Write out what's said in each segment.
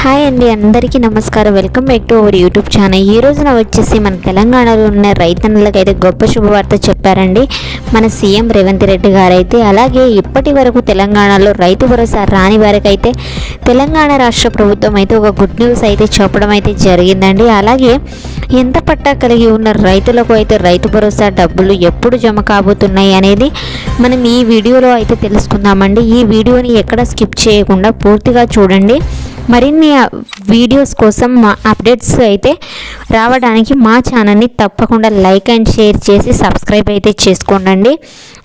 Hi అండి, అందరికీ నమస్కారం. Welcome back to our YouTube channel. ఈ రోజున వచ్చేసి మన తెలంగాణలో ఉన్న రైతన్నులకు అయితే గొప్ప శుభవార్త చెప్పారండి మన సీఎం రేవంత్ రెడ్డి గారు అయితే. అలాగే ఇప్పటి వరకు తెలంగాణలో రైతు భరోసా రాని వారికి అయితే తెలంగాణ రాష్ట్ర ప్రభుత్వం అయితే ఒక గుడ్ న్యూస్ అయితే చెప్పడం అయితే జరిగిందండి. అలాగే ఎంత పట్టా కలిగి ఉన్న రైతులకు అయితే రైతు భరోసా డబ్బులు ఎప్పుడు జమ కాబోతున్నాయి అనేది మనం ఈ వీడియోలో అయితే తెలుసుకుందామండి. ఈ వీడియోని ఎక్కడ స్కిప్ చేయకుండా పూర్తిగా చూడండి. మరిన్ని వీడియోస్ కోసం మా అప్డేట్స్ అయితే రావడానికి మా ఛానల్ని తప్పకుండా లైక్ అండ్ షేర్ చేసి సబ్స్క్రైబ్ అయితే చేసుకోండి.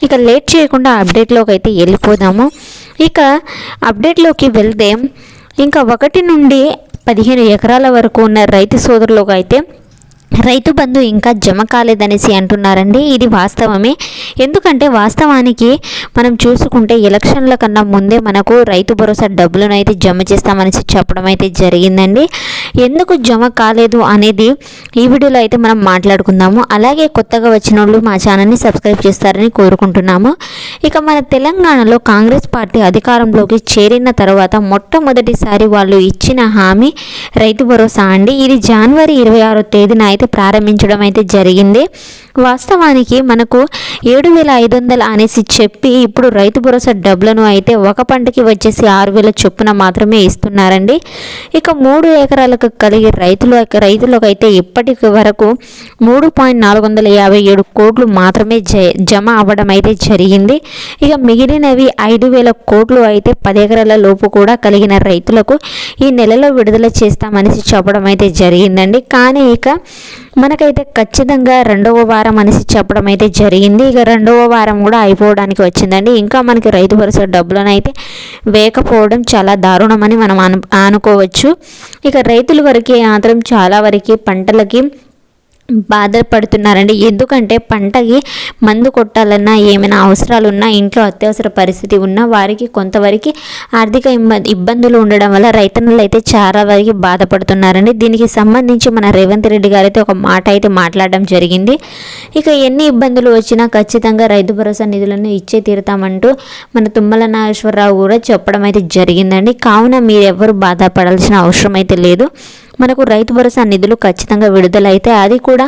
ఇక లేట్ చేయకుండా అప్డేట్లోకి అయితే వెళ్ళిపోదాము. ఇక అప్డేట్లోకి వెళ్తే ఇంకా 1 నుండి 15 ఎకరాల వరకు ఉన్న రైతు సోదరులకు అయితే రైతు బంధు ఇంకా జమ కాలేదనేసి అంటున్నారండి. ఇది వాస్తవమే. ఎందుకంటే వాస్తవానికి మనం చూసుకుంటే ఎలక్షన్ల కన్నా ముందే మనకు రైతు భరోసా డబ్బులను అయితే జమ చేస్తామనేసి చెప్పడం అయితే జరిగిందండి. ఎందుకు జమ కాలేదు అనేది ఈ వీడియోలో అయితే మనం మాట్లాడుకుందాము. అలాగే కొత్తగా వచ్చిన వాళ్ళు మా ఛానల్ని సబ్స్క్రైబ్ చేస్తారని కోరుకుంటున్నాము. ఇక మన తెలంగాణలో కాంగ్రెస్ పార్టీ అధికారంలోకి చేరిన తర్వాత మొట్టమొదటిసారి వాళ్ళు ఇచ్చిన హామీ రైతు భరోసా అండి. ఇది జనవరి 26వ తేదీన అయితే ప్రారంభించడం అయితే జరిగింది. వాస్తవానికి మనకు 7,500 అనేసి చెప్పి ఇప్పుడు రైతు భరోసా డబ్బులను అయితే ఒక పంటకి వచ్చేసి 6,000 చొప్పున మాత్రమే ఇస్తున్నారండి. ఇక 3 ఎకరాలకు కలిగి రైతులకు అయితే ఇప్పటి వరకు 3,457 కోట్లు మాత్రమే జమ అవ్వడం అయితే జరిగింది. ఇక మిగిలినవి 5,000 కోట్లు అయితే 10 ఎకరాల లోపు కూడా కలిగిన రైతులకు ఈ నెలలో విడుదల చేస్తామనేసి చెప్పడం అయితే జరిగిందండి. కానీ ఇక మనకైతే ఖచ్చితంగా 2వ వారం అనేసి చెప్పడం అయితే జరిగింది. ఇక 2వ వారం కూడా అయిపోవడానికి వచ్చిందండి. ఇంకా మనకి రైతు భరోసా డబ్బులను అయితే వేయకపోవడం చాలా దారుణమని మనం అనుకోవచ్చు. ఇక రైతుల వరకే మాత్రం చాలా వరకు పంటలకి బాధపడుతున్నారండి. ఎందుకంటే పంటకి మందు కొట్టాలన్నా ఏమైనా అవసరాలున్నా ఇంట్లో అత్యవసర పరిస్థితి ఉన్నా వారికి కొంతవరకు ఆర్థిక ఇబ్బందులు ఉండడం వల్ల రైతన్నులు అయితే చాలా వరకు బాధపడుతున్నారండి. దీనికి సంబంధించి మన రేవంత్ రెడ్డి గారు అయితే ఒక మాట అయితే మాట్లాడడం జరిగింది. ఇక ఎన్ని ఇబ్బందులు వచ్చినా ఖచ్చితంగా రైతు భరోసా నిధులను ఇచ్చే తీరుతామంటూ మన తుమ్మల నాగేశ్వరరావు కూడా చెప్పడం అయితే జరిగిందండి. కావున మీరెవ్వరూ బాధపడాల్సిన అవసరం అయితే లేదు. మనకు రైతు భరోసా నిధులు ఖచ్చితంగా విడుదలైతే అది కూడా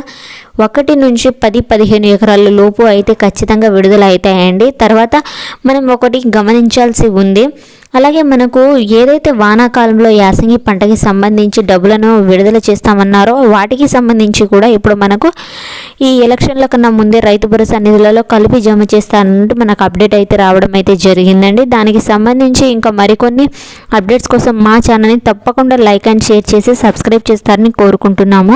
1 నుంచి 10-15 ఎకరాల లోపు అయితే ఖచ్చితంగా విడుదల అవుతాయండి. తర్వాత మనం ఒకటి గమనించాల్సి ఉంది. అలాగే మనకు ఏదైతే వానాకాలంలో యాసంగి పంటకి సంబంధించి డబ్బులను విడుదల చేస్తామన్నారో వాటికి సంబంధించి కూడా ఇప్పుడు మనకు ఈ ఎలక్షన్ల కన్నా ముందే రైతు భరోసా నిధులలో కలిపి జమ చేస్తానంటూ మనకు అప్డేట్ అయితే రావడం అయితే జరిగిందండి. దానికి సంబంధించి ఇంకా మరికొన్ని అప్డేట్స్ కోసం మా ఛానల్ని తప్పకుండా లైక్ అండ్ షేర్ చేసి సబ్స్క్రైబ్ చేస్తారని కోరుకుంటున్నాము.